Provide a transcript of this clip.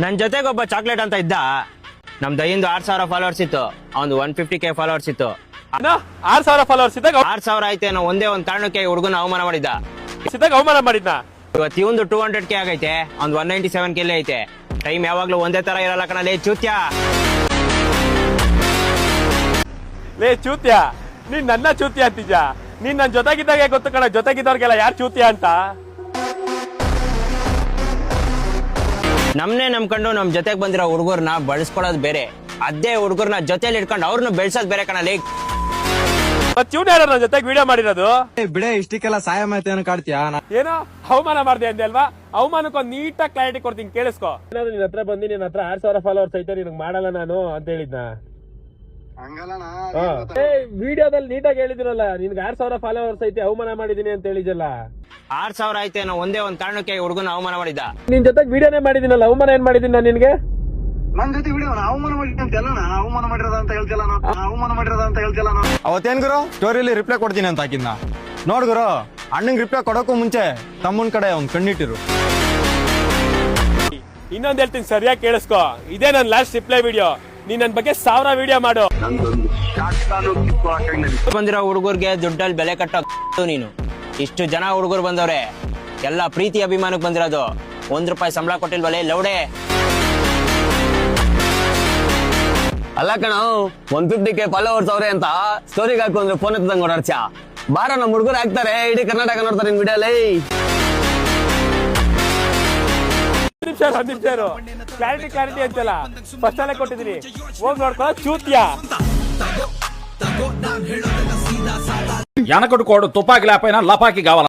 ನನ್ ಜೊತೆಗೆ ಒಬ್ಬ ಚಾಕ್ಲೇಟ್ ಅಂತ ಇದ್ದ. ನಮ್ ದಯಿಂದ 6,000 ಫಾಲೋವರ್ಸ್ ಇತ್ತು. ಅವ್ನು 150K ಫಾಲೋವರ್ಸ್ ಇತ್ತು. 6,000 ಫಾಲೋವರ್ಸ್ ಇದ್ದಾಗ 6,000 ಆಯ್ತೆ ಅನ್ನೋ ಒಂದೇ ಒಂದ್ ಕಾರಣಕ್ಕೆ ಹುಡುಗನ ಅವಮಾನ ಮಾಡಿದ್ದ. ಅವಮಾನ ಮಾಡಿದ್ನ. ಇವತ್ತು ಇವಂದು 200K ಆಗೈತೆ, ಅವ್ನು 197K ಐತೆ. ಟೈಮ್ ಯಾವಾಗ್ಲೂ ಒಂದೇ ತರ ಇರಲ್ಲ ಕಣಲೇ ಚೂತ್ಯ. ಲೇ ಚೂತ್ಯ, ನೀನ್ ನನ್ನ ಚೂತ್ಯ ಅಂತಿದ್ಯಾ? ನೀನ್ ನನ್ ಜೊತೆಗಿದ್ದಾಗ ಗೊತ್ತು ಕಣ, ಜೊತೆಗಿದ್ದವ್ರಿಗೆಲ್ಲ ಯಾರು ಚೂತ್ಯ ಅಂತ. ನಮ್ನೇ ನಂಬ್ಕೊಂಡು ನಮ್ ಜೊತೆಗ್ ಬಂದಿರೋ ಹುಡುಗರ್ನ ಬಳಸ್ಕೊಳ್ಳೋದು ಬೇರೆ, ಅದೇ ಹುಡುಗರ್ನ ಜೊತೆಲಿ ಇಟ್ಕೊಂಡು ಅವ್ರನ್ನ ಬೆಳ್ಸೋದ್ ಬೇರೆ ಕಣಲೇ. ಚೂನ್ ಯಾರು ನನ್ನ ಜೊತೆಗೆ ವಿಡಿಯೋ ಮಾಡಿರೋದು? ಬಿಡೆ ಇಷ್ಟಕ್ಕೆಲ್ಲ ಸಹಾಯ ಮಾಹಿತಿಯನ್ನು ಕಾಡ್ತೀಯಾ? ಏನೋ ಅವಮಾನ ಮಾಡ್ದೆ ಅಂದೆ ಅಲ್ವಾ? ಅವಮಾನಕ್ಕೊಂದು ನೀಟಾಗಿ ಕ್ಲಾರಿಟಿ ಕೊಡ್ತೀನಿ, ಕೇಳಿಸ್ಕೊ. ಏನಾದ್ರು ನಿನ್ನ ಹತ್ರ ಬಂದು ನಿನ್ನ ಹತ್ರ 6,000 ಫಾಲೋವರ್ಸ್ ಐತೆ, ನಿನಗೆ ಮಾಡಲ್ಲ ನಾನು ಅಂತ ಹೇಳಿದ್ನ. ವಿಡಿಯೋದಲ್ಲಿ ನೀಟಾಗಿ ಹೇಳಿದಿರಲ್ಲ, ನಿನ್ಗೆ 6,000 ಫಾಲೋವರ್ಸ್ ಐತೆ, ಅವಮಾನ ಮಾಡಿದೀನಿ ಅಂತ ಹೇಳಿದಲ್ಲ. 6,000 ಆಯ್ತೆ ಅನ್ನೋ ಒಂದೇ ಒಂದ್ ಕಾರಣಕ್ಕೆ ಹುಡುಗನ ಅವಮಾನ ಮಾಡಿದ್ದ. ನಿನ್ ಜೊತೆಗೆ ವಿಡಿಯೋನೇ ಮಾಡಿದಿನಲ್ಲ, ಅವಮಾನ ಏನ್ ಮಾಡಿದೀನಿ ನಾನು ನಿನ್ಗೆ? ನನ್ ಜೊತೆ ವಿಡಿಯೋ ಅವಮಾನ ಮಾಡಿದ ಅಂತ ಎಲ್ಲ ಅವಮಾನ ಮಾಡಿರೋದ ಅಂತ ಹೇಳ್ತಿಲ್ಲ ನಾನು, ಅವಮಾನ ಮಾಡಿರೋದ ಅಂತ ಹೇಳ್ತಿಲ್ಲ ನಾನು. ಅವತ್ತೇನ್ ಗುರು ಸ್ಟೋರಿಯಲ್ಲಿ ರಿಪ್ಲೈ ಕೊಡ್ತೀನಿ ಅಂತ ಹಾಕಿದ್ನ. ನೋಡ್ ಗುರು, ಅಣ್ಣಂಗ್ ರಿಪ್ಲೈ ಕೊಡೋಕ್ಕೂ ಮುಂಚೆ ತಮ್ಮನ್ ಕಡೆ ಒಂದ್ ಕಣ್ಣಿಟ್ಟಿರು. ಇನ್ನೊಂದ್ ಹೇಳ್ತೀನಿ, ಸರಿಯಾಗಿ ಕೇಳಿಸ್ಕೊ. ಇದೇ ನನ್ ಲಾಸ್ಟ್ ರಿಪ್ಲೈ ವಿಡಿಯೋ. ನೀನ್ ನನ್ ಬಗ್ಗೆ 1000 ವಿಡಿಯೋ ಮಾಡು. ಬಂದಿರೋ ಹುಡುಗರ್ಗೆ ದುಡ್ಡಲ್ಲಿ ಬೆಲೆ ಕಟ್ಟೋ ನೀನು. ಇಷ್ಟು ಜನ ಹುಡುಗರು ಬಂದವ್ರೆ, ಎಲ್ಲ ಪ್ರೀತಿ ಅಭಿಮಾನಕ್ಕೆ ಬಂದಿರೋದು. ₹1 ಸಂಬಳ ಕೊಟ್ಟಿಲ್ವಲ್ಲೇ ಲೌಡೆ. ಅಲ್ಲ ಕಣ, 150K ಫಾಲೋವರ್ಸ್ ಅವ್ರೆ ಅಂತ ಸ್ಟೋರಿಗೆ ಹಾಕು ಅಂದ್ರೆ ಫೋನ್ ಎತ್ತದಂಗ್ ಓಡಾಡ್ಸ. ಬಾರ ನಮ್ಮ ಹುಡುಗರು ಹಾಕ್ತಾರೆ, ಇಡೀ ಕರ್ನಾಟಕ ನೋಡ್ತಾರೆ ನಿನ್ ವಿಡಿಯೋಲಿ. ಒಂದ್ ನಿಮಿಷ ಕ್ಲಾರಿಟಿ ಅಂತಲ್ಲ, ಫಸ್ಟ್ ಅಲ್ಲೇ ಕೊಟ್ಟಿದ್ದೀನಿ, ಹೋಗಿ ನೋಡ್ಕೊ ಚೂತ್ಯ. ఎనకడు కోడు తుపాకి లేకపోయినా లపాకి కావాల